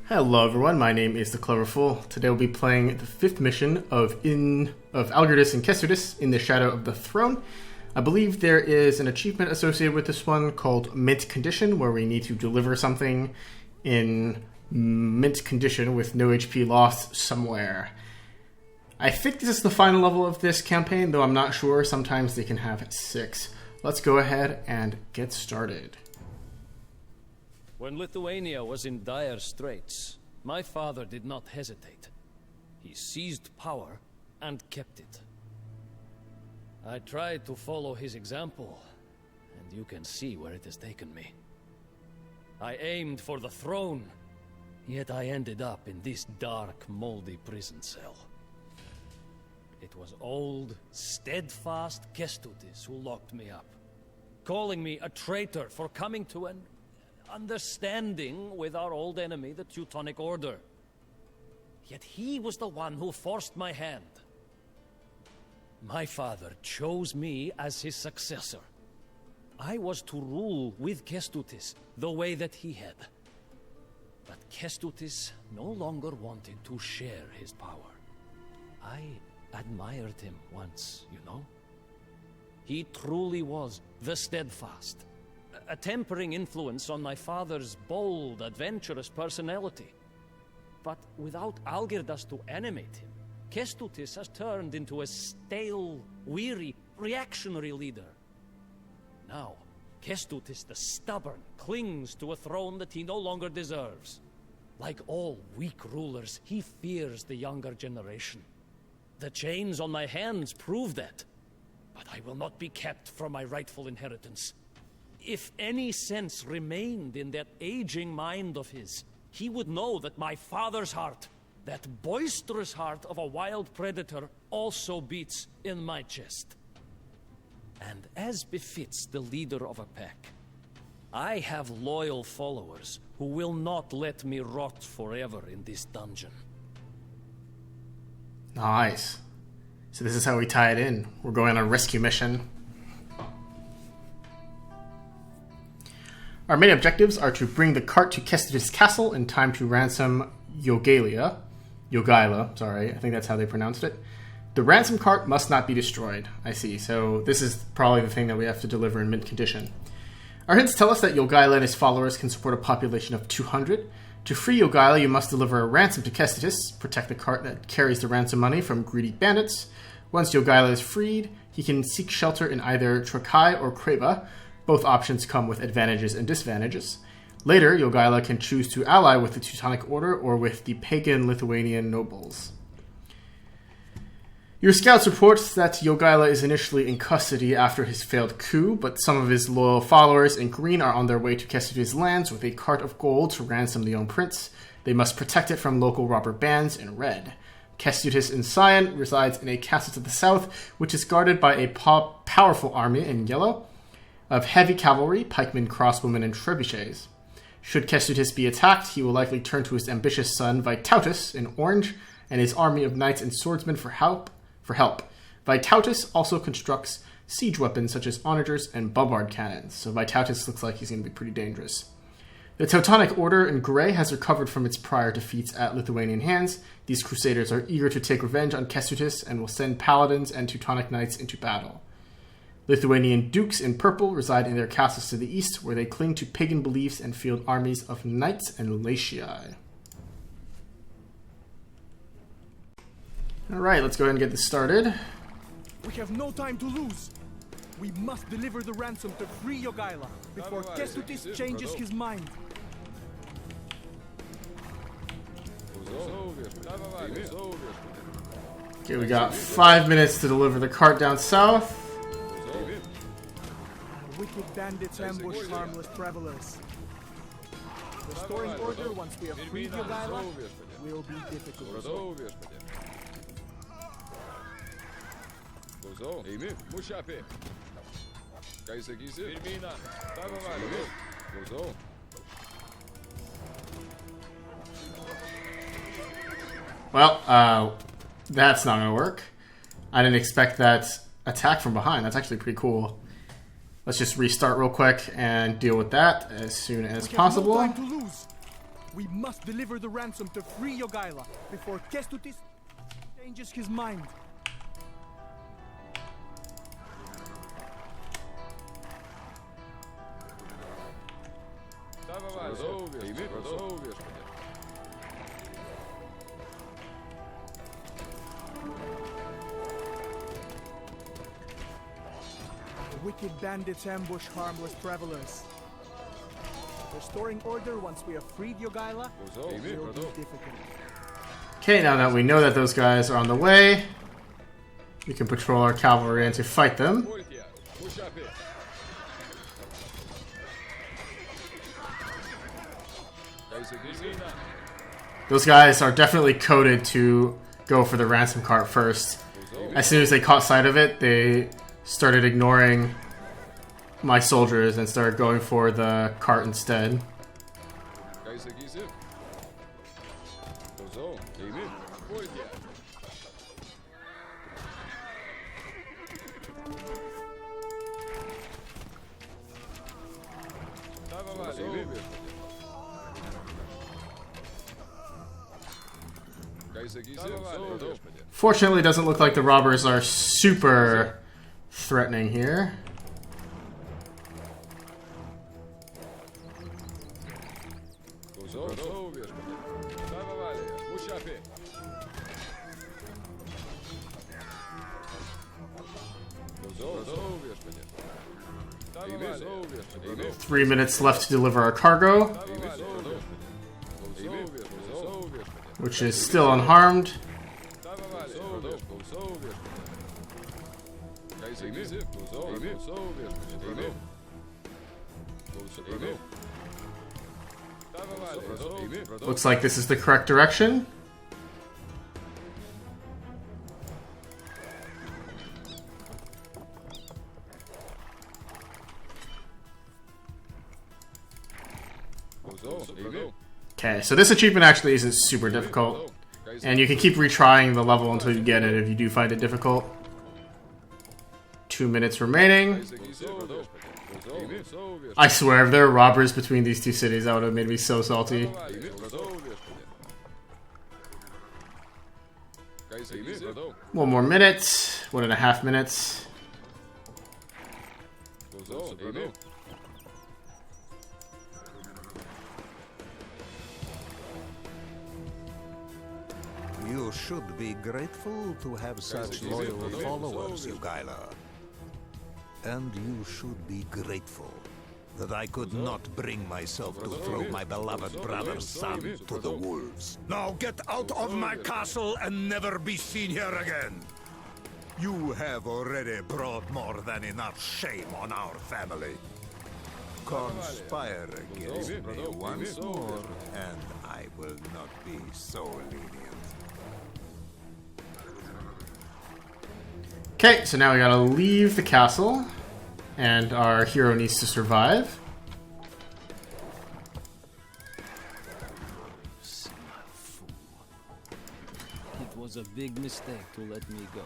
Hello everyone, my name is the Clever Fool. Today we'll be playing the 5th mission of Algirdas and Kestutis in the Shadow of the Throne. I believe there is an achievement associated with this one called Mint Condition, where we need to deliver something in mint condition with no HP lost somewhere. I think this is the final level of this campaign, though I'm not sure. Sometimes they can have 6. Let's go ahead and get started. When Lithuania was in dire straits, my father did not hesitate. He seized power and kept it. I tried to follow his example, and you can see where it has taken me. I aimed for the throne, yet I ended up in this dark, moldy prison cell. It was old, steadfast Kestutis who locked me up, calling me a traitor for coming to an understanding with our old enemy, the Teutonic Order. Yet he was the one who forced my hand. My father chose me as his successor. I was to rule with Kestutis the way that he had. But Kestutis no longer wanted to share his power. I admired him once, you know? He truly was the steadfast, a tempering influence on my father's bold, adventurous personality. But without Algirdas to animate him, Kestutis has turned into a stale, weary, reactionary leader. Now, Kestutis the stubborn clings to a throne that he no longer deserves. Like all weak rulers, he fears the younger generation. The chains on my hands prove that. But I will not be kept from my rightful inheritance. If any sense remained in that aging mind of his, he would know that my father's heart, that boisterous heart of a wild predator, also beats in my chest. And as befits the leader of a pack, I have loyal followers who will not let me rot forever in this dungeon. Nice. So this is how we tie it in. We're going on a rescue mission. Our main objectives are to bring the cart to Kestutis' castle in time to ransom Jogaila, sorry, I think that's how they pronounced it. The ransom cart must not be destroyed. I see, so this is probably the thing that we have to deliver in mint condition. Our hints tell us that Jogaila and his followers can support a population of 200. To free Jogaila, you must deliver a ransom to Kestutis, protect the cart that carries the ransom money from greedy bandits. Once Jogaila is freed, he can seek shelter in either Trakai or Kreba. Both options come with advantages and disadvantages. Later, Jogaila can choose to ally with the Teutonic Order or with the pagan Lithuanian nobles. Your scouts report that Jogaila is initially in custody after his failed coup, but some of his loyal followers in green are on their way to Kestutis' lands with a cart of gold to ransom the young prince. They must protect it from local robber bands in red. Kestutis in cyan resides in a castle to the south, which is guarded by a powerful army in yellow of heavy cavalry, pikemen, crossbowmen, and trebuchets. Should Kestutis be attacked, he will likely turn to his ambitious son Vytautas in orange and his army of knights and swordsmen for help. Vytautas also constructs siege weapons such as onagers and bombard cannons, so Vytautas looks like he's going to be pretty dangerous. The Teutonic Order in gray has recovered from its prior defeats at Lithuanian hands. These crusaders are eager to take revenge on Kestutis and will send paladins and Teutonic knights into battle. Lithuanian dukes in purple reside in their castles to the east, where they cling to pagan beliefs and field armies of knights and latiae. Alright, let's go ahead and get this started. We have no time to lose. We must deliver the ransom to free Jogaila before Kestutis changes his mind. Okay, we got 5 minutes to deliver the cart down south. Wicked bandits ambush harmless travelers. Restoring order once we have freed Jogaila will be difficult. Well, that's not going to work. I didn't expect that attack from behind. That's actually pretty cool. Let's just restart real quick and deal with that as soon as possible. No time to lose. We must deliver the ransom to free Jogaila before Kestutis changes his mind. The wicked bandits ambush harmless travelers. Restoring order once we have freed Jogaila will be difficult. Okay, now that we know that those guys are on the way, we can patrol our cavalry in to fight them. Those guys are definitely coded to go for the ransom cart first. As soon as they caught sight of it, they started ignoring my soldiers and started going for the cart instead. Fortunately, it doesn't look like the robbers are super threatening here. Three minutes left to deliver our cargo, which is still unharmed. Looks like this is the correct direction. Okay, so this achievement actually isn't super difficult, and you can keep retrying the level until you get it if you do find it difficult. 2 minutes remaining. I swear, if there are robbers between these two cities, that would have made me so salty. One more minute. 1.5 minutes. You should be grateful to have such loyal followers, Jogaila. And you should be grateful that I could not bring myself to throw my beloved brother's son to the wolves. Now get out of my castle and never be seen here again! You have already brought more than enough shame on our family. Conspire against me once more, and I will not be so lenient. Okay, so now we gotta leave the castle, and our hero needs to survive. It was a big mistake to let me go.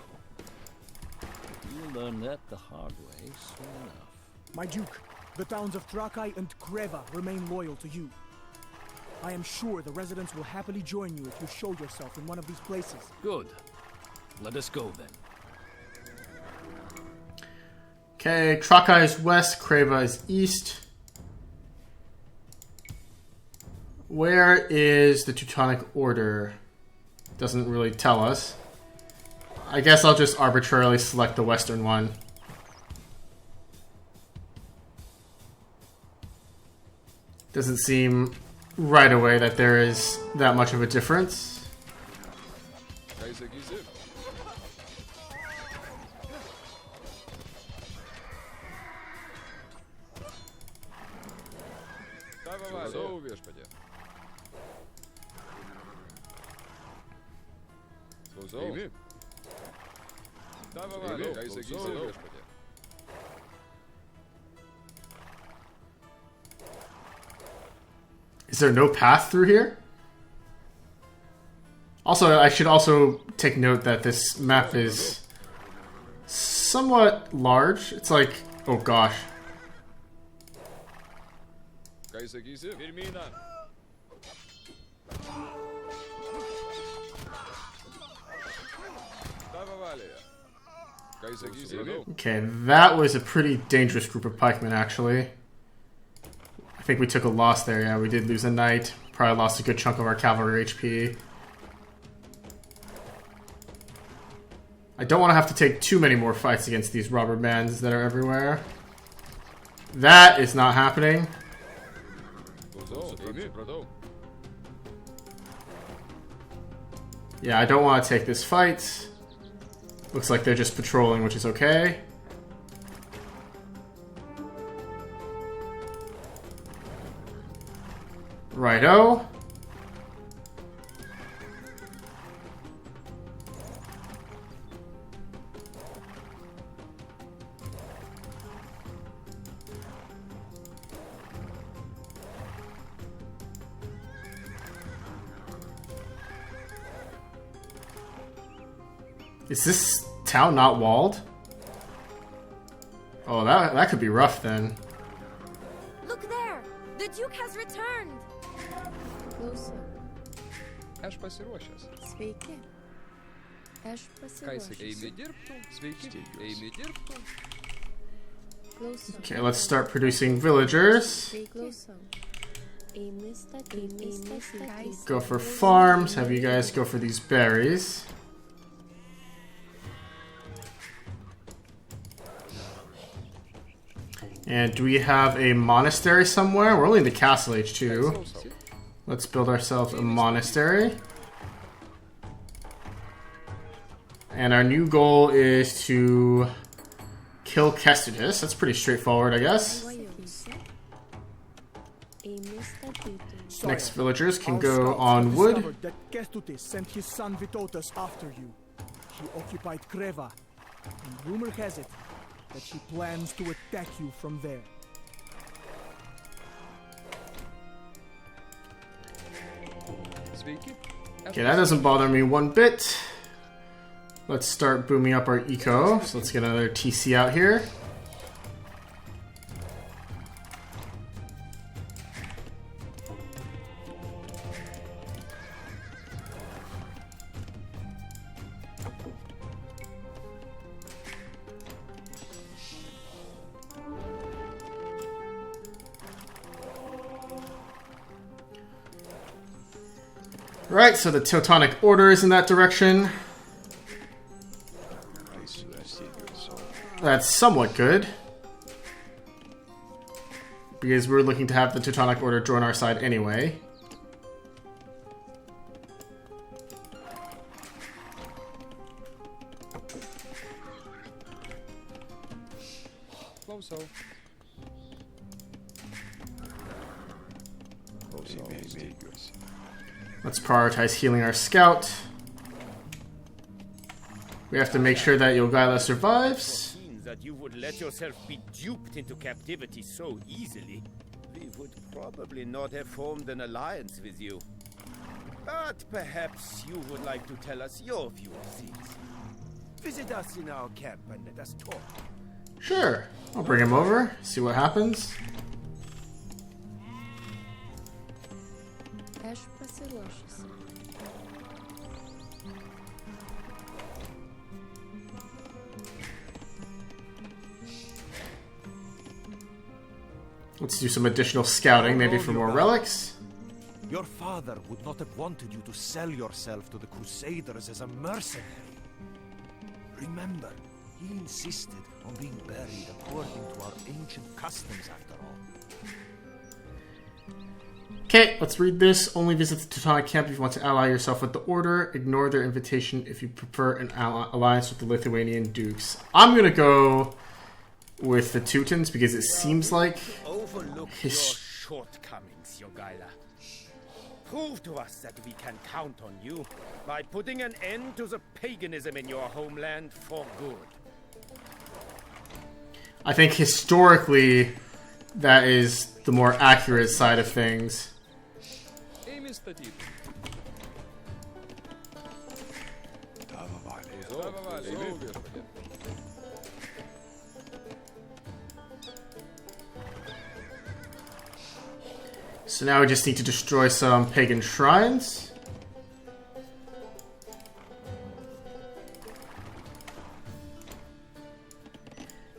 You'll learn that the hard way soon enough. My Duke, the towns of Trakai and Kreva remain loyal to you. I am sure the residents will happily join you if you show yourself in one of these places. Good. Let us go then. Okay, Trakai is west, Kreva is east. Where is the Teutonic Order? Doesn't really tell us. I guess I'll just arbitrarily select the western one. Doesn't seem right away that there is that much of a difference. Is there no path through here? Also, I should also take note that this map is somewhat large. It's like, oh gosh. Okay, that was a pretty dangerous group of pikemen, actually. I think we took a loss there. Yeah, we did lose a knight. Probably lost a good chunk of our cavalry HP. I don't want to have to take too many more fights against these robber bands that are everywhere. That is not happening. Yeah, I don't want to take this fight. Looks like they're just patrolling, which is okay. Righto. Is this town not walled? Oh, that could be rough then. Look there! The Duke has returned! Klauso. Aš pasiruošęs. Sveiki. Aš Ką jis sakė, eimi pasiruošęs. dirbtų? Sveiki, eimi dirbtų. Klauso. Okay, let's start producing villagers. Klauso. Eimi statyti. Go for farms, have you guys go for these berries. And do we have a monastery somewhere? We're only in the castle age too. Let's build ourselves a monastery. And our new goal is to kill Kestutis. That's pretty straightforward, I guess. Next villagers can go on wood. That Kestutis sent his son Vitotas after you. He occupied Creva, and rumor has it that he plans to attack you from there. Sveiki. Okay, that doesn't bother me one bit. Let's start booming up our eco. So let's get another TC out here. Right, so the Teutonic Order is in that direction. That's somewhat good. Because we're looking to have the Teutonic Order join our side anyway. Klauso. Let's prioritize healing our scout. We have to make sure that Jogaila survives. That you would let yourself be duped into captivity so easily. We would probably not have formed an alliance with you. But perhaps you would like to tell us your view of things. Visit us in our camp and let us talk. Sure. I'll bring him over, see what happens. Aš pasiruošęs. Let's do some additional scouting, maybe for more relics. Your father would not have wanted you to sell yourself to the Crusaders as a mercenary. Remember, he insisted on being buried according to our ancient customs after all. Okay, let's read this. Only visit the Teutonic camp if you want to ally yourself with the Order. Ignore their invitation if you prefer an alliance with the Lithuanian dukes. I'm gonna go with the Teutons because it seems like Overlook your shortcomings, Jogaila. Prove to us that we can count on you by putting an end to the paganism in your homeland for good. I think historically that is the more accurate side of things. Eimi statyti. So now we just need to destroy some pagan shrines.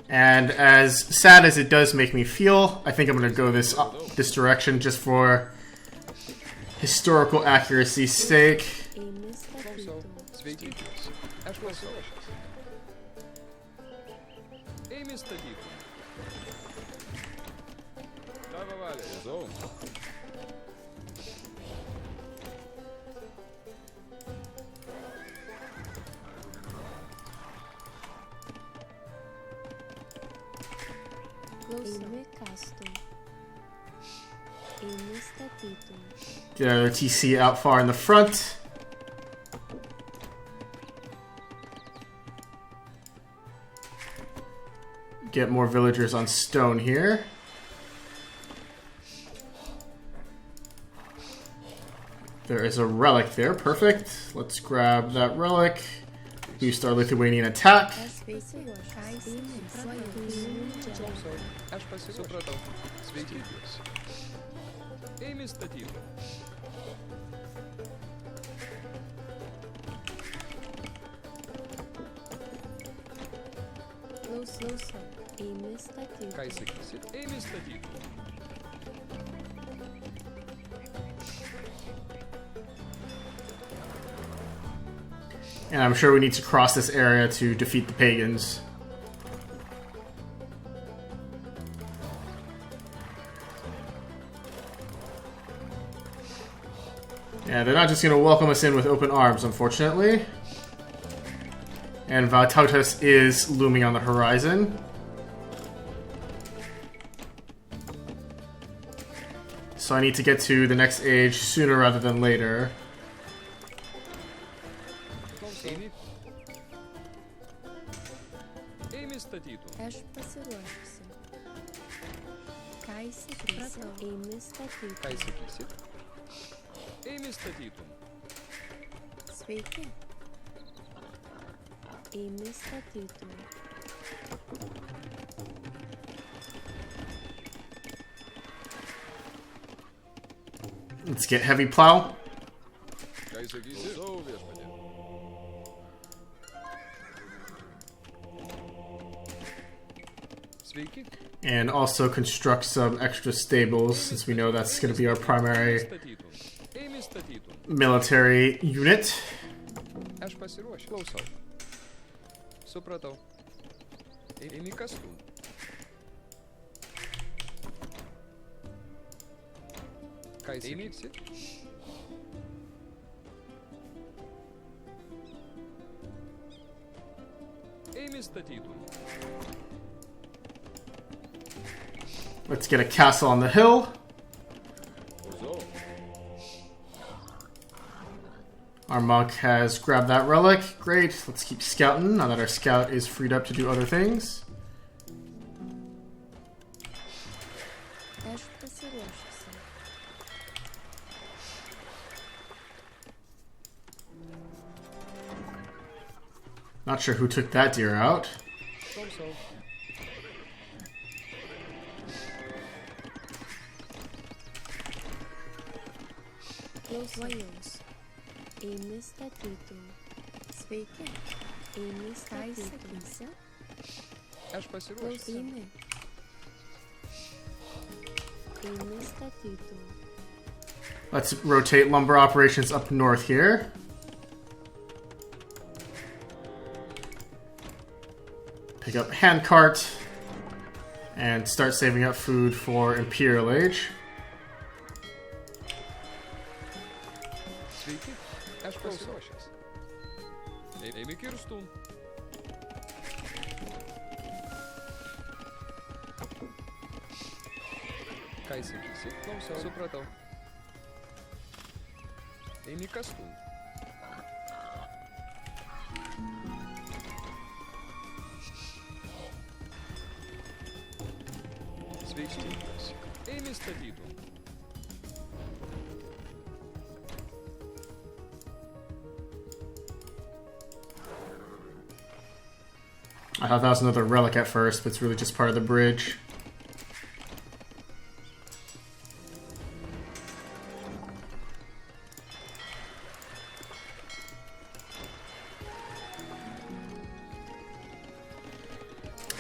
And as sad as it does make me feel, I think I'm going to go this direction just for historical accuracy's sake. Get our TC out far in the front. Get more villagers on stone here. There is a relic there. Perfect. Let's grab that relic. Boost our Lithuanian attack. And I'm sure we need to cross this area to defeat the pagans. Yeah, they're not just going to welcome us in with open arms, unfortunately. And Vytautas is looming on the horizon. So I need to get to the next age sooner rather than later. Let's get heavy plow. And also construct some extra stables, since we know that's going to be our primary military unit. Let's get a castle on the hill. Our monk has grabbed that relic. Great. Let's keep scouting now that our scout is freed up to do other things. Not sure who took that deer out. Let's rotate lumber operations up north here. Pick up handcart and start saving up food for Imperial Age. I thought that was another relic at first, but it's really just part of the bridge.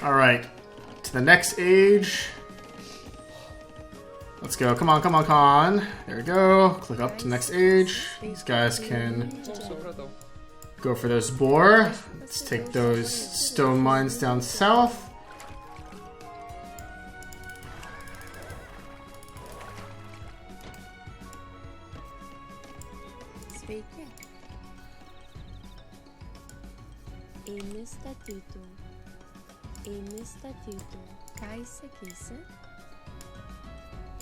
Alright. To the next age. Let's go. Come on, come on, come on. There we go. Click up to next age. These guys can go for those boar. Let's take those stone mines down south. Sveiki. Eini statytų. Eini statytų. Ką įsakysi?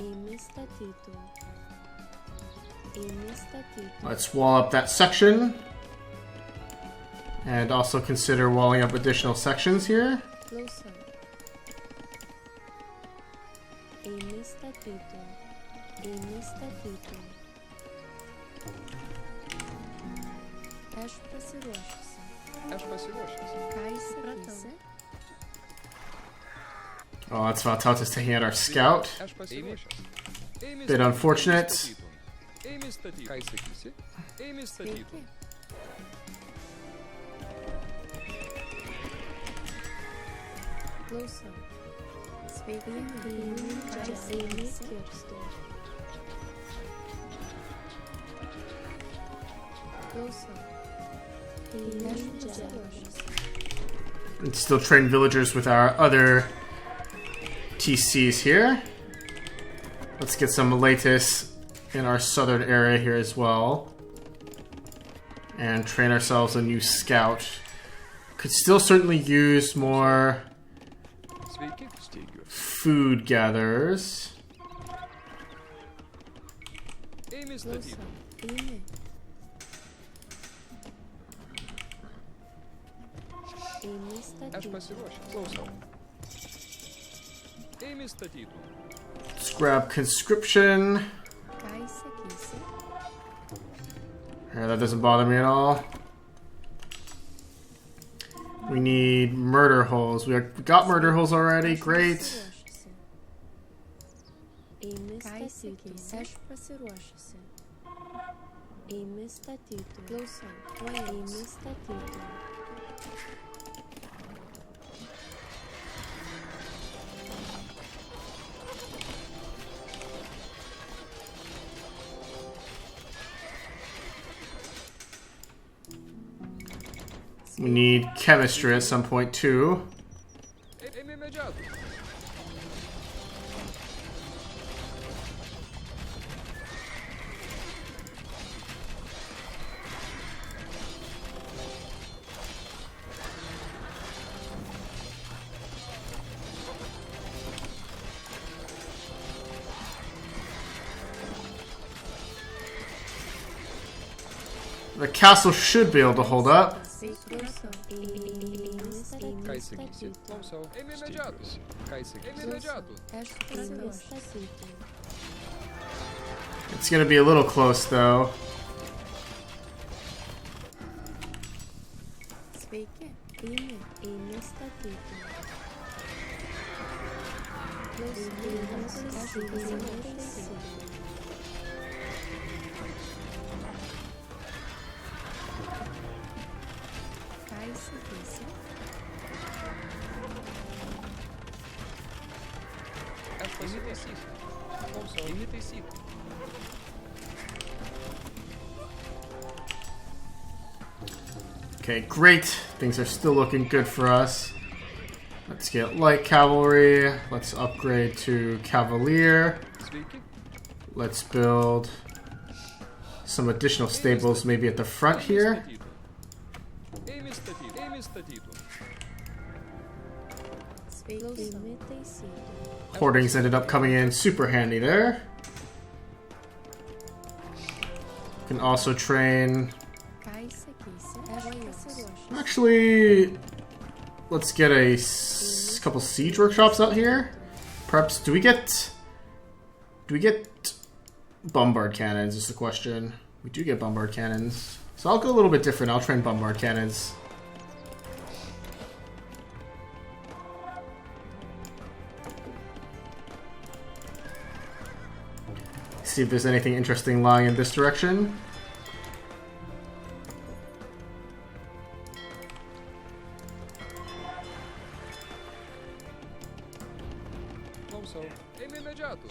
Eini statytų. Eini statytų. Let's wall up that section. And also consider walling up additional sections here. Klausau. Eini statytų. Eini statytų. Aš pasiruošusi. Aš pasiruošęs. Ką įsakysi? Oh, that's Valtautas taking out our scout. Aš pasiruošęs. Bit unfortunate. Eimi statytų. Ką įsakysi? Eimi statytų. Sveiki. Klausau. Sveiki. Ką įsakysi? Klausau. Aš pasiruošusi. And still train villagers with our other TCs here. Let's get some Latus in our southern area here as well. And train ourselves a new scout. Could still certainly use more Sveiki. food gatherers. Eimi statytų. Klausau. Eini. Eini Aš statytų. pasiruošęs. Klausau. Eimi statytų. Let's grab conscription. Ką įsakysi? Yeah, that doesn't bother me at all. We need murder holes. We got murder holes already. Great. Eini statytų. Aš pasiruošusi. Eini statytų. Klausau. Eini statytų. We need chemistry at some point too. Eimi medžiotų. The castle should be able to hold up. Klausau. Ką įsakysi? Klausau. Eimi medžiotų. Ką įsakysi? Eimi medžiotų. Aš pasiruošusi. It's gonna be a little close though. Sveiki. Eini. Eini statytų. Klausau. Aš pasiruošusi. Ką įsakysi? Aš pasitaisysiu. Klausau. Eimi taisyti. Okay, great. Things are still looking good for us. Let's get light cavalry. Let's upgrade to cavalier. Sveiki. Let's build some additional stables maybe at the front here. Eimi statytų. Eimi statytų. Sveiki. Eini taisyti. Hoardings ended up coming in super handy there. Can also train. Ką įsakysi? Aš pasiruošusi. Actually, let's get a couple siege workshops out here. Perhaps do we get bombard cannons? Is the question. We do get bombard cannons, so I'll go a little bit different. I'll train bombard cannons. See if there's anything interesting lying in this direction. Não sou. Imediato.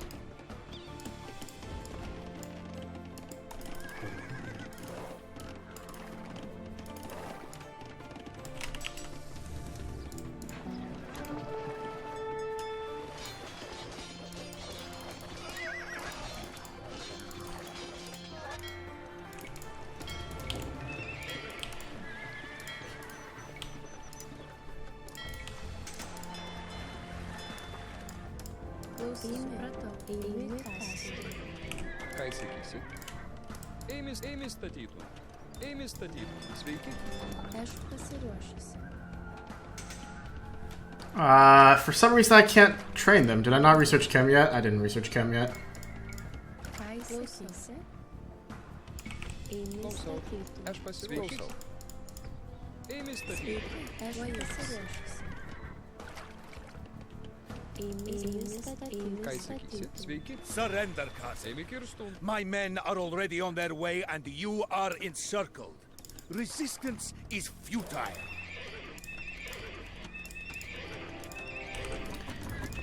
Ką sakysi? Ėmė statytų. Ėmė statytų. Sveiki. Aš pasiruošusi. For some reason I can't train them. Did I not research chem yet? I didn't research chem yet. Ką sakysi? Ėmė Klausau. statytų. Aš pasiklausau. Ėmė statytų. Aš pasiruošusi. Ką sakysi? Sveiki. Surrender, cousin. Ėmė kirstų. My men are already on their way and you are encircled. Resistance is futile.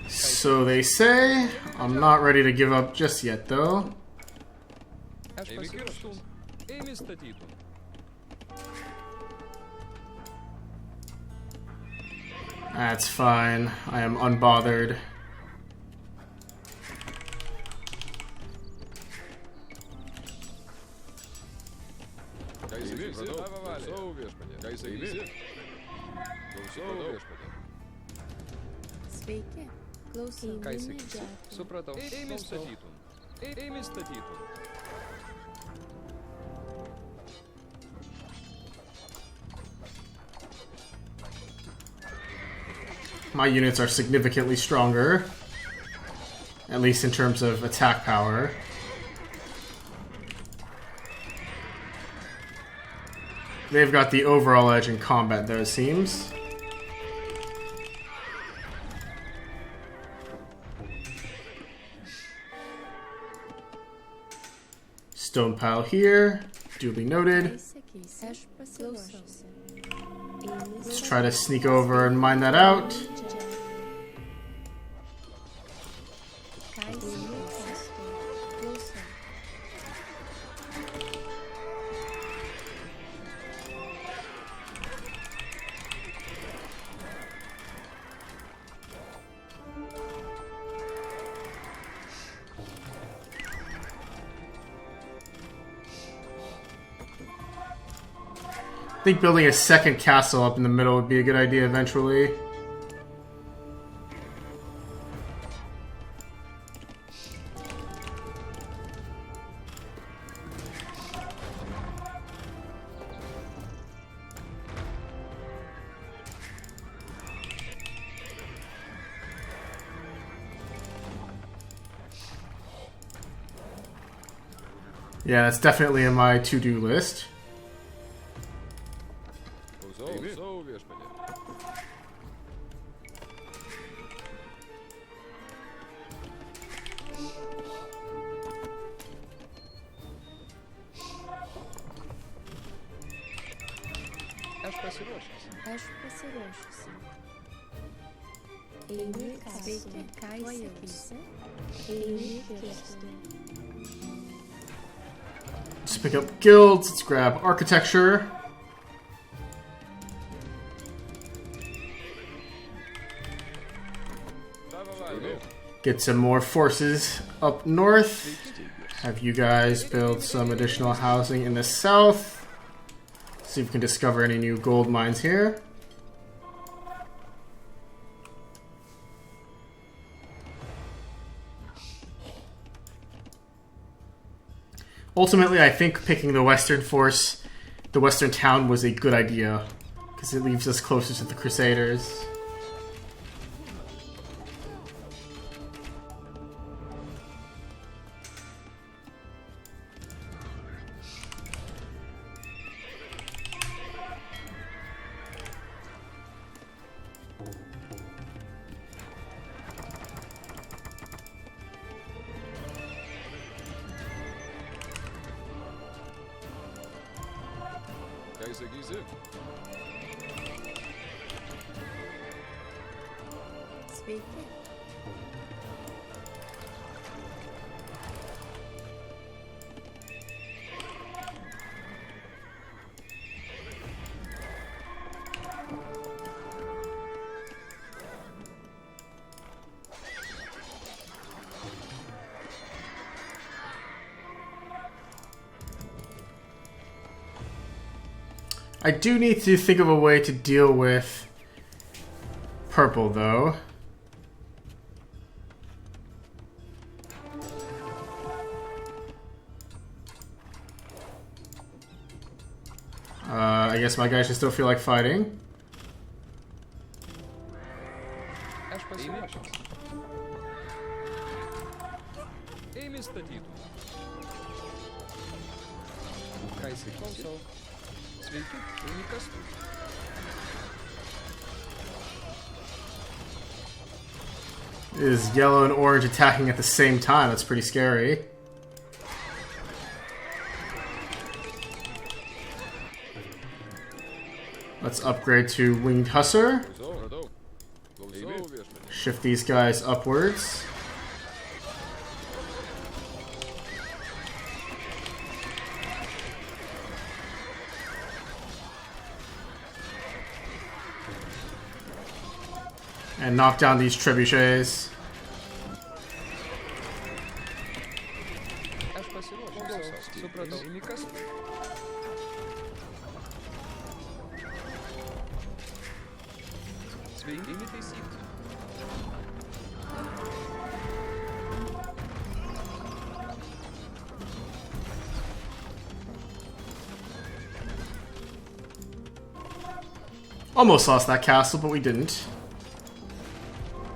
So they say. I'm not ready to give up just yet, though. Aš pasiruošau. Ėmė statytų. That's fine. I am unbothered. Ką sakysi? Klausau viešpatie. Ką sakysi? Klausau viešpatie. Sveiki. Klausau. Ką sakysi? Supratau. Ėmė statytų. Ėmė statytų. My units are significantly stronger. At least in terms of attack power. They've got the overall edge in combat, though, it seems. Stone pile here. Duly noted. Let's try to sneak over and mine that out. I think building a second castle up in the middle would be a good idea eventually. Yeah, that's definitely in my to-do list. Klausau viešpatie. Aš pasiruošęs. Aš pasiruošusi. Eini sveiki, ką sakysi? Eini kirsti. Let's pick up guilds. Let's grab architecture. Get some more forces up north. Have you guys build some additional housing in the south. See if we can discover any new gold mines here. Ultimately, I think picking the western force, the western town, was a good idea, because it leaves us closer to the Crusaders. Ką sakysi? Sveiki. I do need to think of a way to deal with purple, though. I guess my guy should still feel like fighting. Is yellow and orange attacking at the same time? That's pretty scary. Let's upgrade to Winged Hussar. Shift these guys upwards. And knock down these trebuchets. Almost lost that castle, but we didn't.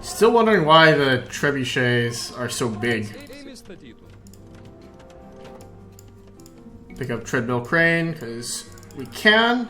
Still wondering why the trebuchets are so big. Pick up Treadmill Crane, because we can.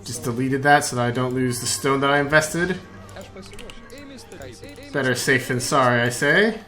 Just deleted that so that I don't lose the stone that I invested. Better safe than sorry, I say.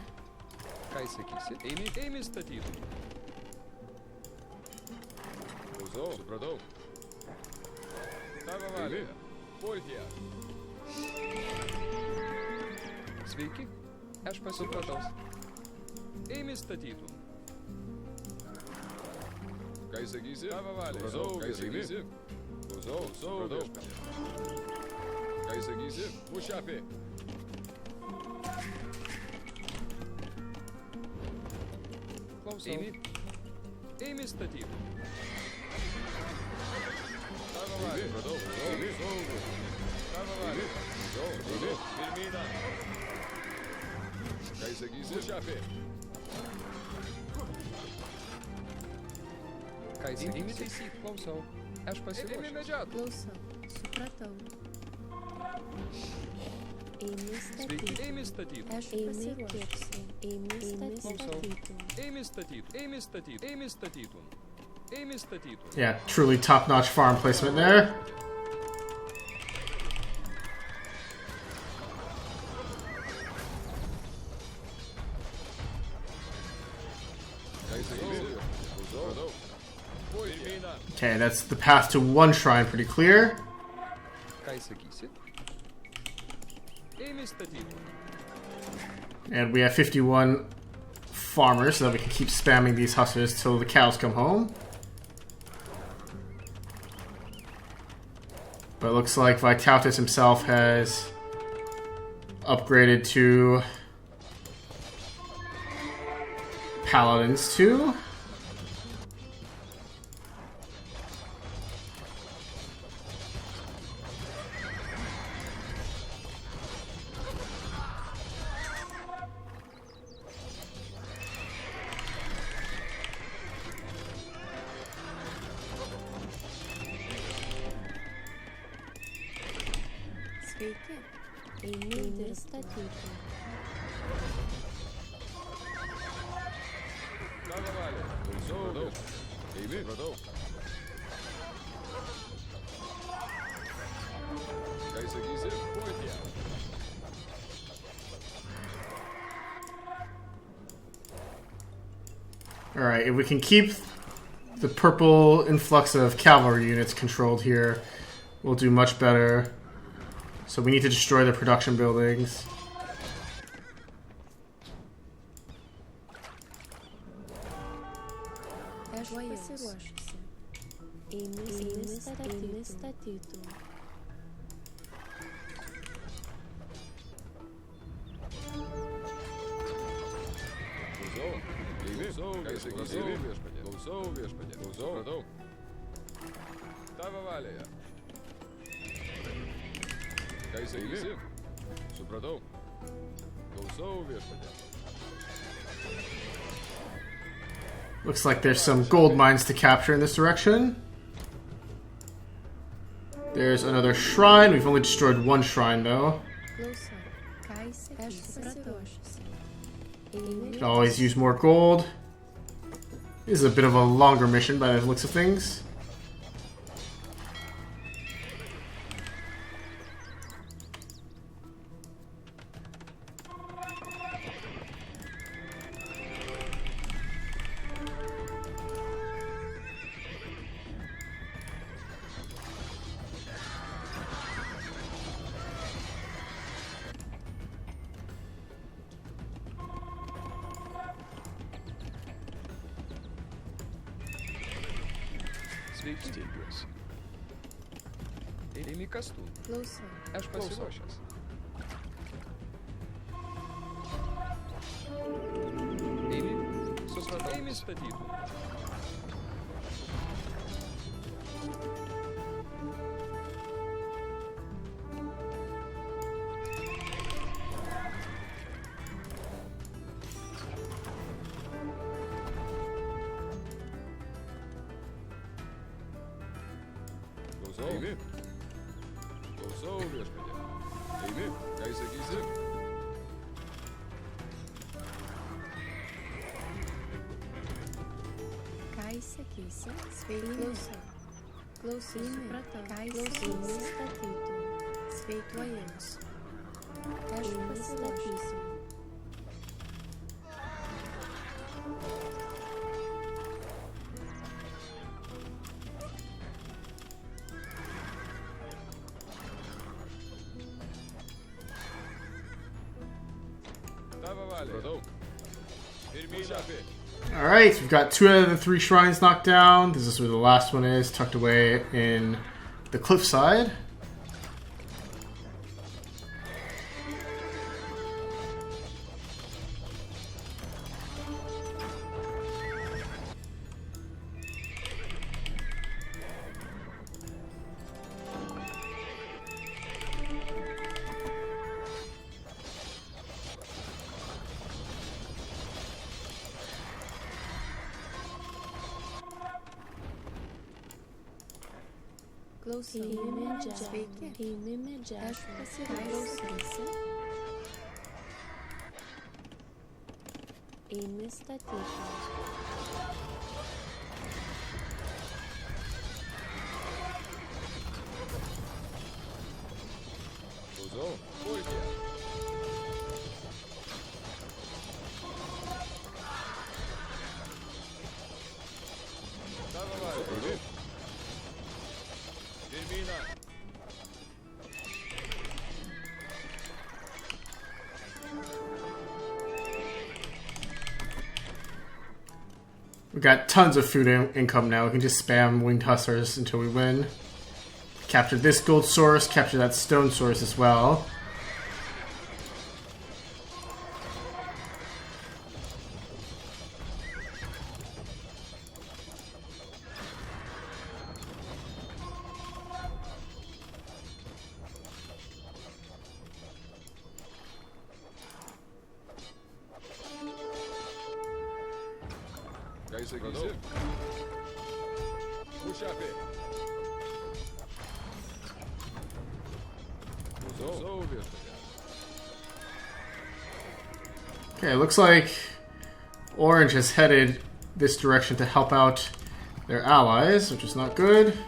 Yeah, truly top-notch farm placement there. Okay, that's the path to one shrine pretty clear. And we have 51 farmers so that we can keep spamming these hussars till the cows come home. But it looks like Vitautus himself has upgraded to paladins too. Alright, if we can keep the purple influx of cavalry units controlled here, we'll do much better. So we need to destroy the production buildings. Looks like there's some gold mines to capture in this direction. There's another shrine. We've only destroyed one shrine though. Could always use more gold. This is a bit of a longer mission by the looks of things. Kestutis. Imi Kestutis. Aš pasiruošęs. Imi, supratau. Imi statytų. Eimi. Klausau viešpatie. Eimi, ką jis sakysi? Ką jis sakysi? Sveiki. Klausau. Klausau. Supratau. Ką jis statytų. Sveiki. Aš pastatysiu. Alright, we've got 2 out of the 3 shrines knocked down. This is where the last one is, tucked away in the cliffside. Aš pasiruošusi. Imi statyti. We got tons of food income now. We can just spam winged hussars until we win. Capture this gold source, capture that stone source as well. Okay, it looks like Orange has headed this direction to help out their allies, which is not good.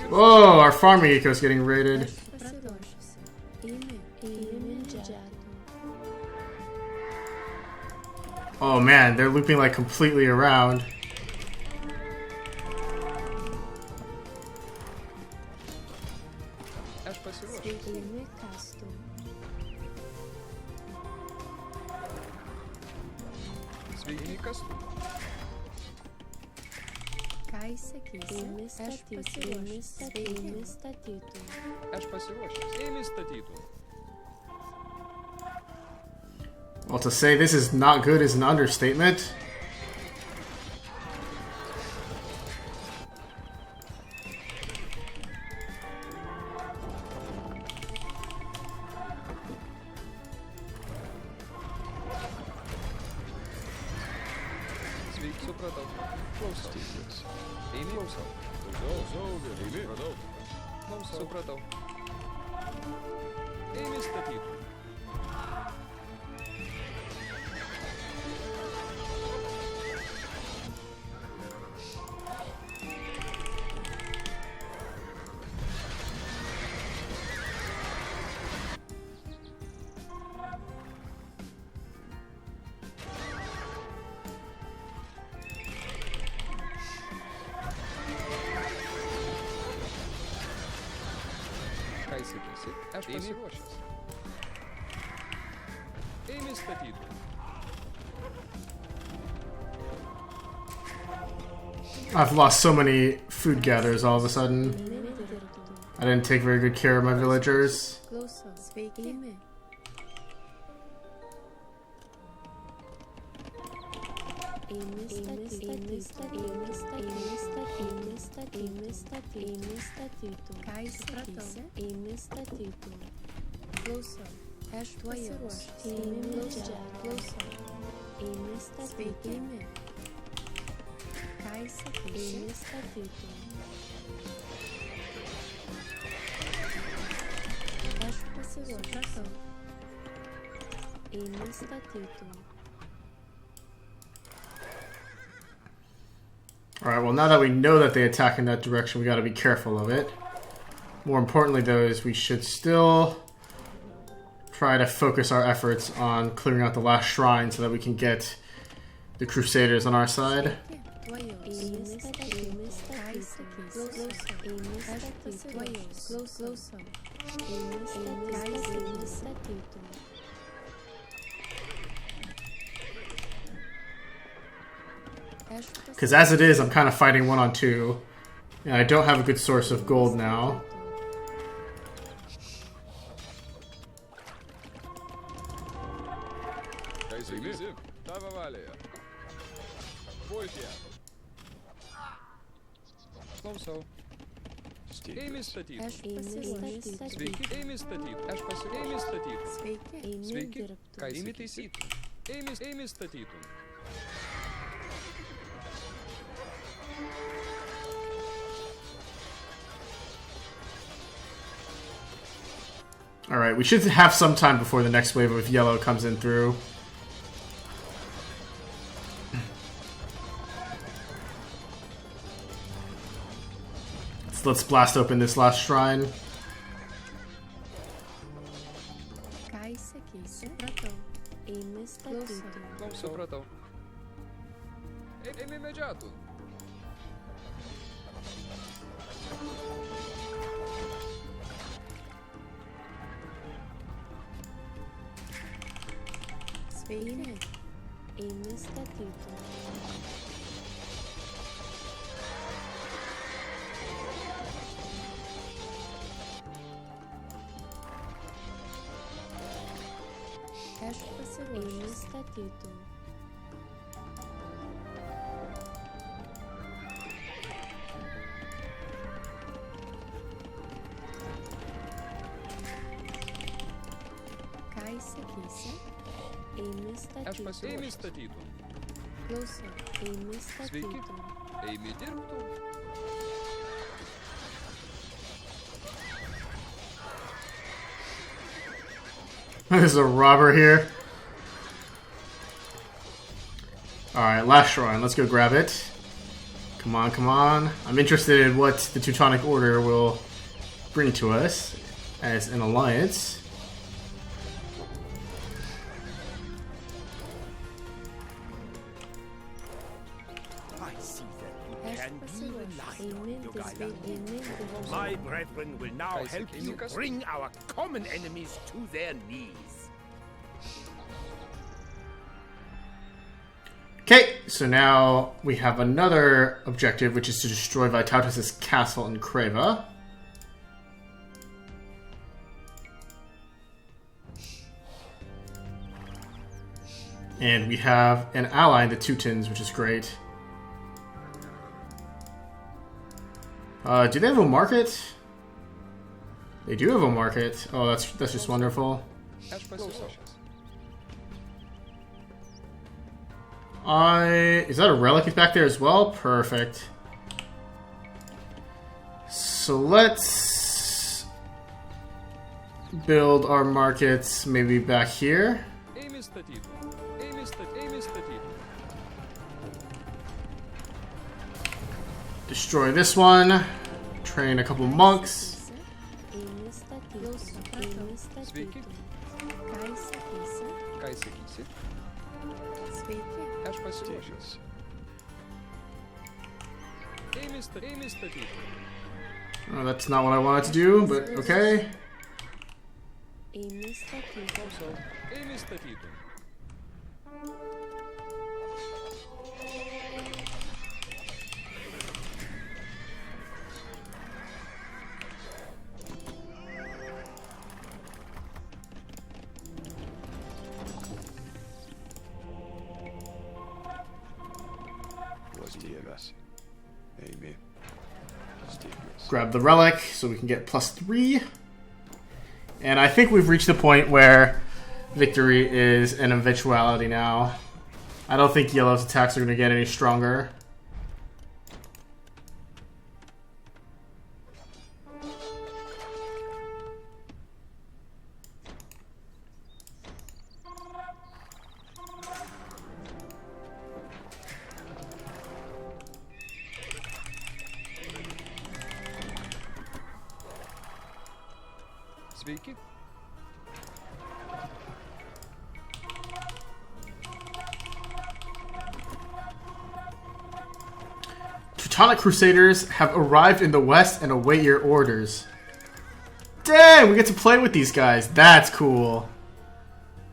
Whoa, our farming eco is getting raided. Oh man, they're looping like completely around. Well, to say this is not good is an understatement. I've lost so many food gatherers all of a sudden. I didn't take very good care of my villagers. Alright, well now that we know that they attack in that direction, we gotta be careful of it. More importantly though is we should still try to focus our efforts on clearing out the last shrine so that we can get the Crusaders on our side. Because as it is, I'm kind of fighting 1-on-2, and I don't have a good source of gold now. Alright, we should have some time before the next wave of yellow comes in through. So let's blast open this last shrine. There's a robber here. Alright, last shrine. Let's go grab it. Come on, come on. I'm interested in what the Teutonic Order will bring to us as an alliance. I see that you can be relied on, Jogaila. My brethren will now help you bring our common enemies to their knees. Okay, so now we have another objective, which is to destroy Vytautas' castle in Creva. And we have an ally in the Teutons, which is great. Do they have a market? They do have a market. Oh, that's just wonderful. Is that a relic back there as well? Perfect. So let's build our markets maybe back here. Destroy this one. Train a couple monks. Oh, that's not what I wanted to do, but okay. Grab the relic so we can get +3. And I think we've reached the point where victory is an eventuality now. I don't think Yellow's attacks are going to get any stronger. Teutonic Crusaders have arrived in the west and await your orders. Dang, we get to play with these guys. That's cool.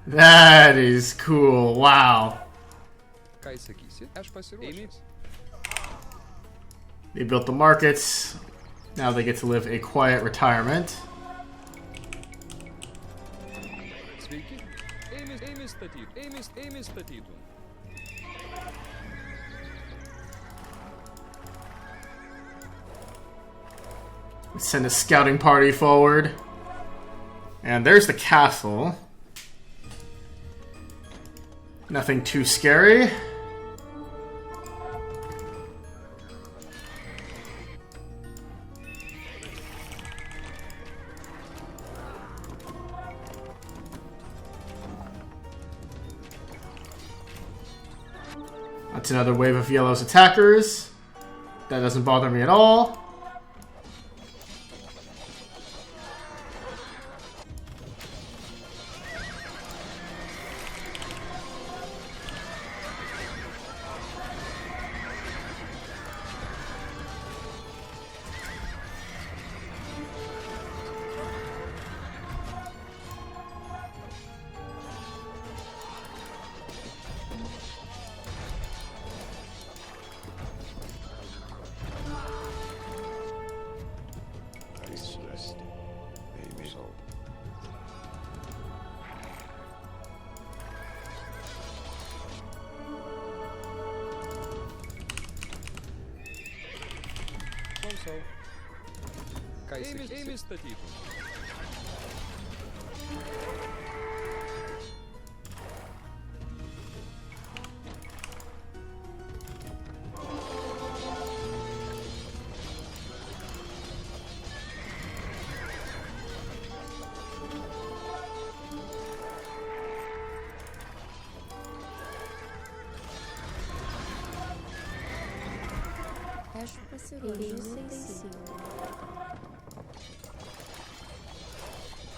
That is cool. Wow. They built the markets. Now they get to live a quiet retirement. Let's send a scouting party forward. And there's the castle. Nothing too scary. That's another wave of Yellow's attackers. That doesn't bother me at all.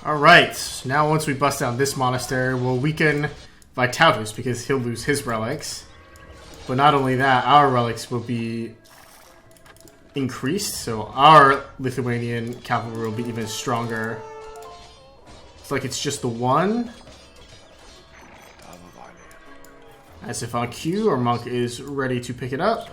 Alright, now once we bust down this monastery, we'll weaken Vitautus because he'll lose his relics. But not only that, our relics will be increased, so our Lithuanian cavalry will be even stronger. It's like it's just the one. As if on cue, our monk is ready to pick it up.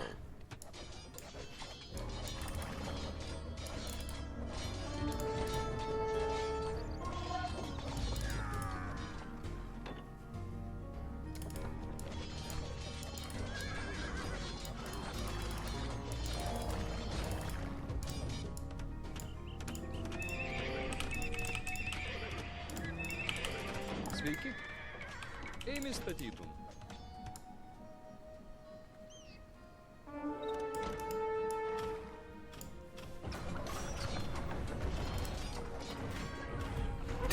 Sveiki. Ėmė statytum.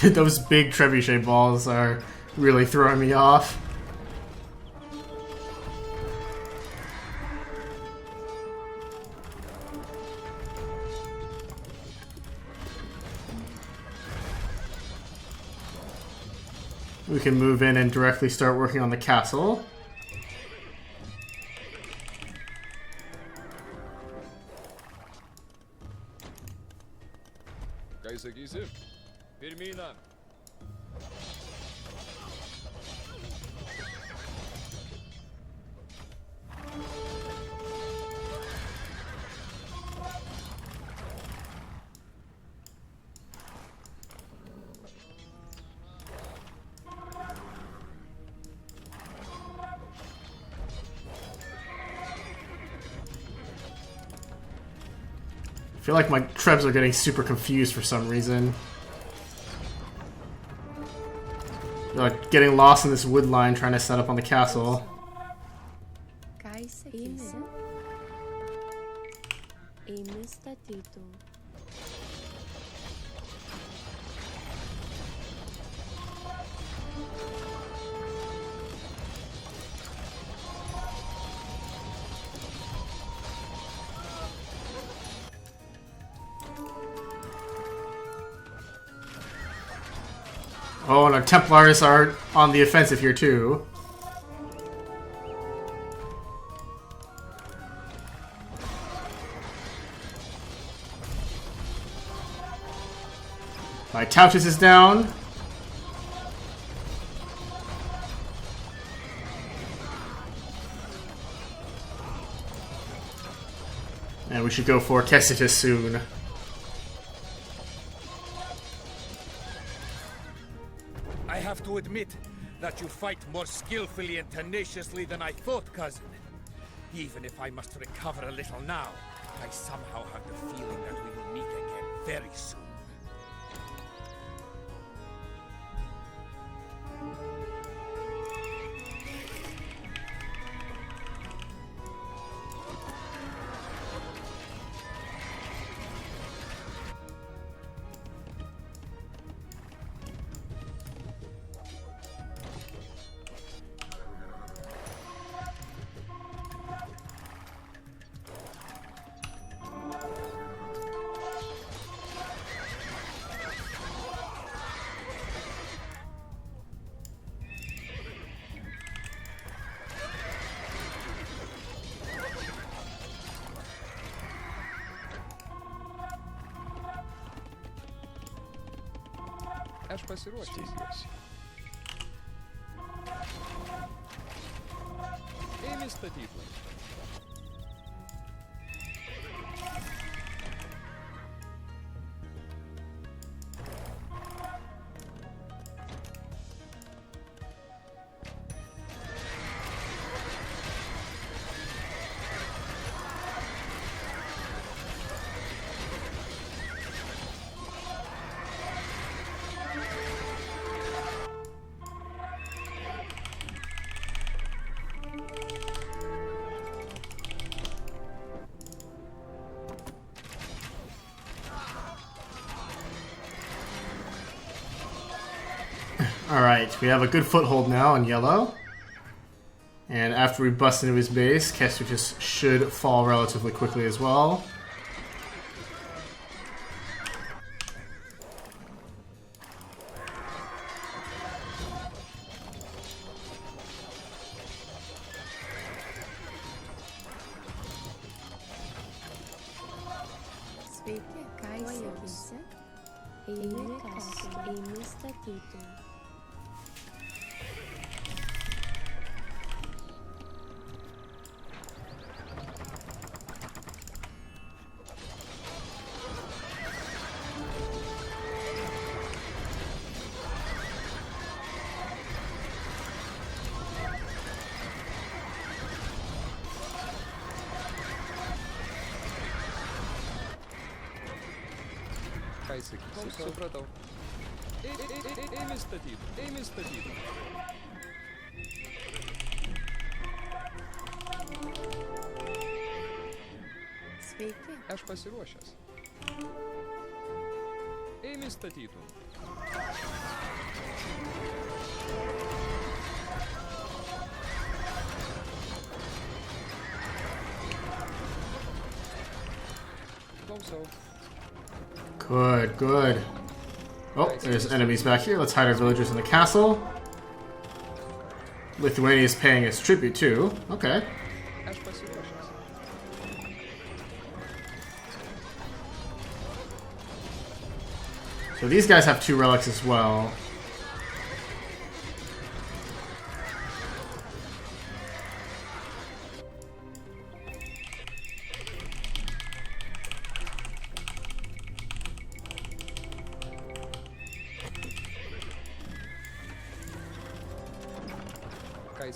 Those big trebuchet balls are really throwing me off. We can move in and directly start working on the castle. Ką sakysi? Pirmyną. I feel like my trebs are getting super confused for some reason. They're like getting lost in this wood line trying to set up on the castle. Oh, and our Templars are on the offensive here too. My Tautus is down. And we should go for Kestutis soon. I have to admit that you fight more skillfully and tenaciously than I thought, cousin. Even if I must recover a little now, I somehow have the feeling that we will meet again very soon. Aš pasiruošęs. Ėmė statyti. Alright, we have a good foothold now in yellow. And after we bust into his base, Kestutis should fall relatively quickly as well. Ką sakysi? Supratau. Eimi statyti, eimi statyti. Sveiki. Aš pasiruošęs. Eimi statytų. Klausau. Good, good. Oh, there's enemies back here. Let's hide our villagers in the castle. Lithuania is paying us tribute too. Okay. Aš pasiruošęs. So these guys have 2 relics as well.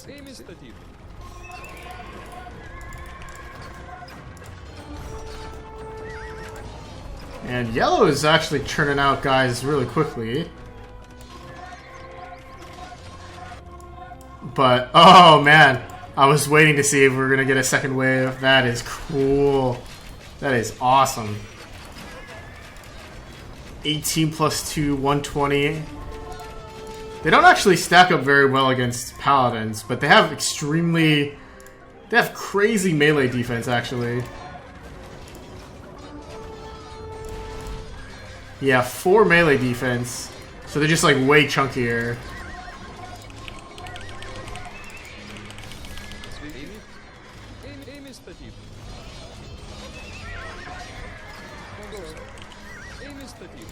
Eimi statyti. And yellow is actually churning out guys really quickly. But, oh man, I was waiting to see if we were going to get a second wave. That is cool. That is awesome. 18 plus 2, 120. They don't actually stack up very well against paladins, but they have they have crazy melee defense actually. Yeah, 4 melee defense, so they're just like way chunkier. Eimi statyti. Eimi statyti.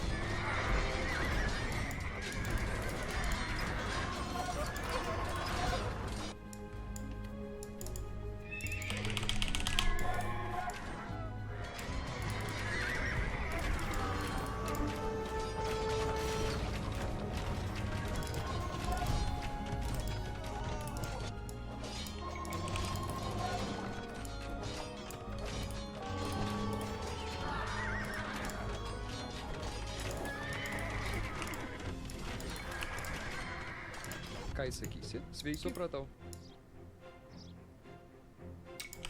Ką sakysi? Sveiki. Supratau.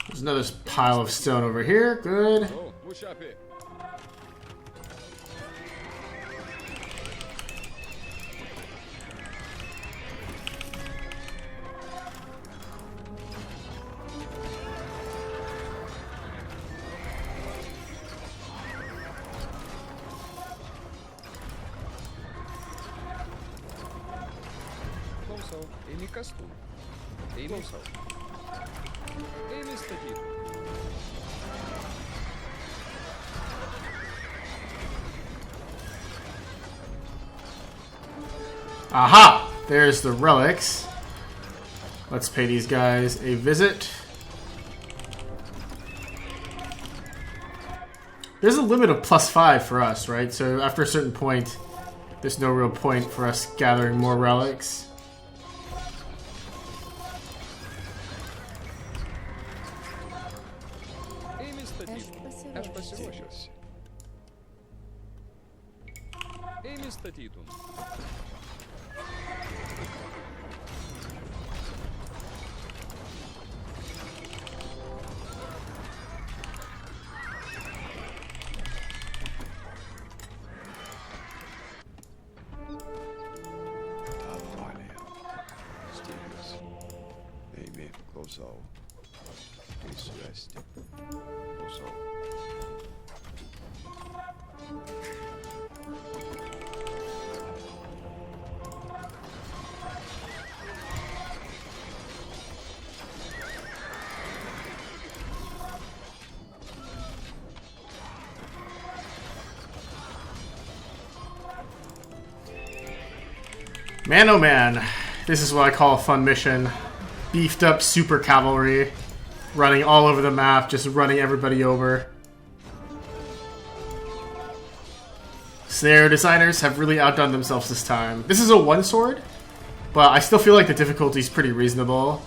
There's another pile of stone over here. Good. O, mušapė. Klausau. Eimi kastų. Eimi. Klausau. Eimi statyti. Aha! There's the relics. Let's pay these guys a visit. There's a limit of +5 for us, right? So after a certain point, there's no real point for us gathering more relics. Eimi statyti. Aš pasiruošęs. Eimi statytų. me, Klosau. Please rest. Klosau. Man, oh man, this is what I call a fun mission. Beefed up super cavalry, running all over the map, just running everybody over. Scenario designers have really outdone themselves this time. This is a one sword, but I still feel like the difficulty is pretty reasonable.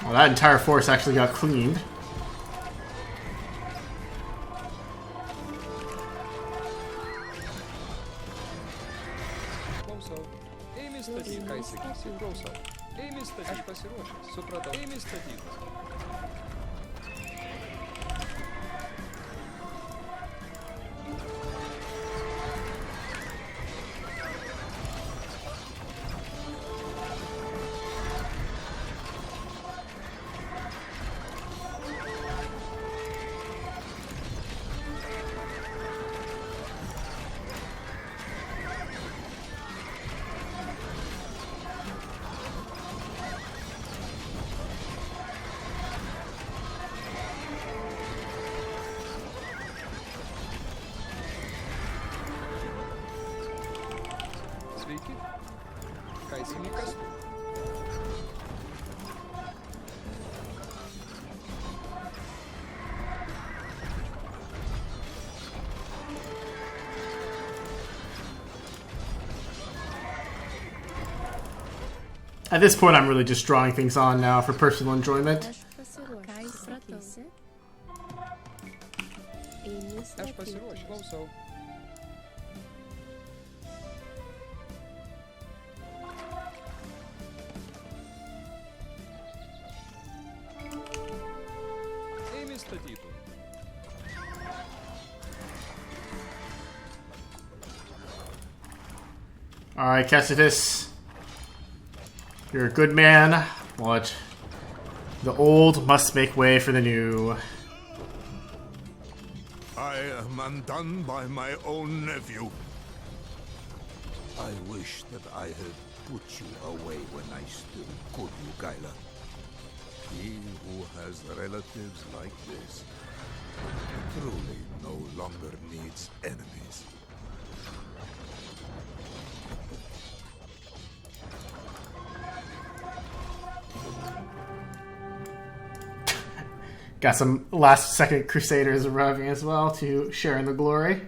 Well, that entire force actually got cleaned. Klausau. Ėmė statyti, ką įsakysi, klausau. Ėmė statyti, aš pasiruošęs, supratau. Ėmė statyti. Sveiki. Ką įsakysi, Kestutis? At this point, I'm really just drawing things on now for personal enjoyment. Aš pasiruošęs, klausau. Ėmė statyti. Alright, Kestutis. You're a good man. What? The old must make way for the new. I am undone by my own nephew. I wish that I had put you away when I still could, Jogaila. He who has relatives like this truly no longer needs enemies. Got some last second Crusaders arriving as well to share in the glory.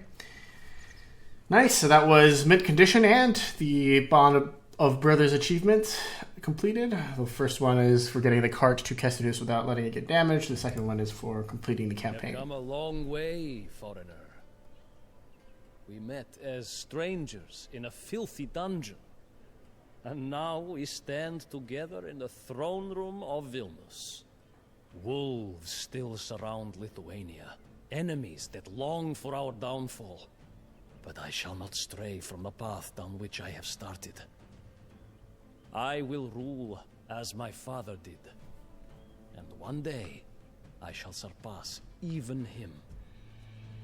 Nice, so that was mint condition and the Bond of Brothers achievement completed. The first one is for getting the cart to Kestutis without letting it get damaged. The second one is for completing the campaign. You've come a long way, foreigner. We met as strangers in a filthy dungeon. And now we stand together in the throne room of Vilnius. Wolves still surround Lithuania, enemies that long for our downfall. But I shall not stray from the path down which I have started. I will rule as my father did. And one day, I shall surpass even him.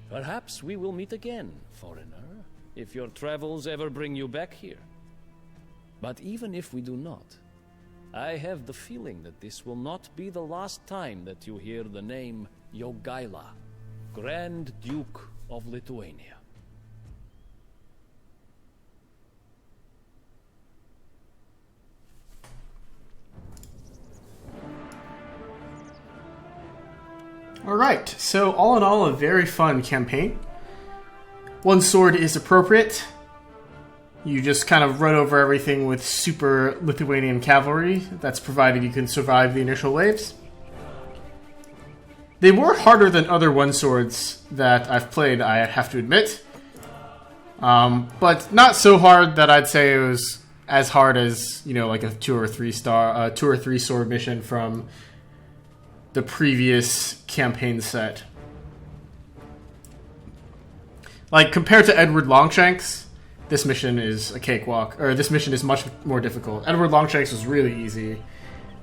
Perhaps we will meet again, foreigner, if your travels ever bring you back here. But even if we do not, I have the feeling that this will not be the last time that you hear the name Jogaila, Grand Duke of Lithuania. Alright, so all in all, a very fun campaign. One sword is appropriate. You just kind of run over everything with super Lithuanian cavalry. That's provided you can survive the initial waves. They were harder than other one swords that I've played, I have to admit. But not so hard that I'd say it was as hard as, you know, like a 2 or 3 sword mission from the previous campaign set. Like, compared to Edward Longshanks, this mission is a cakewalk, or this mission is much more difficult. Edward Longshanks was really easy,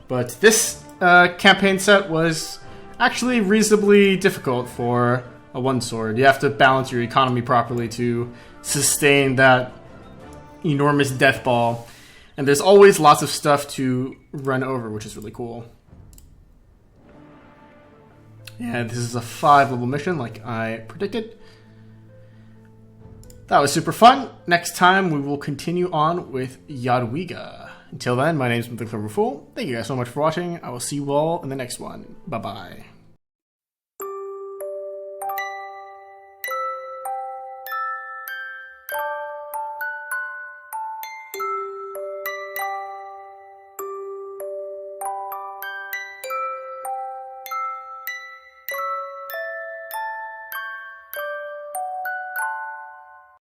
but this campaign set was actually reasonably difficult for a one sword. You have to balance your economy properly to sustain that enormous death ball, and there's always lots of stuff to run over, which is really cool. Yeah, this is a 5-level mission like I predicted. That was super fun. Next time we will continue on with Jadwiga. Until then, my name is The Clever Fool. Thank you guys so much for watching. I will see you all in the next one. Bye-bye.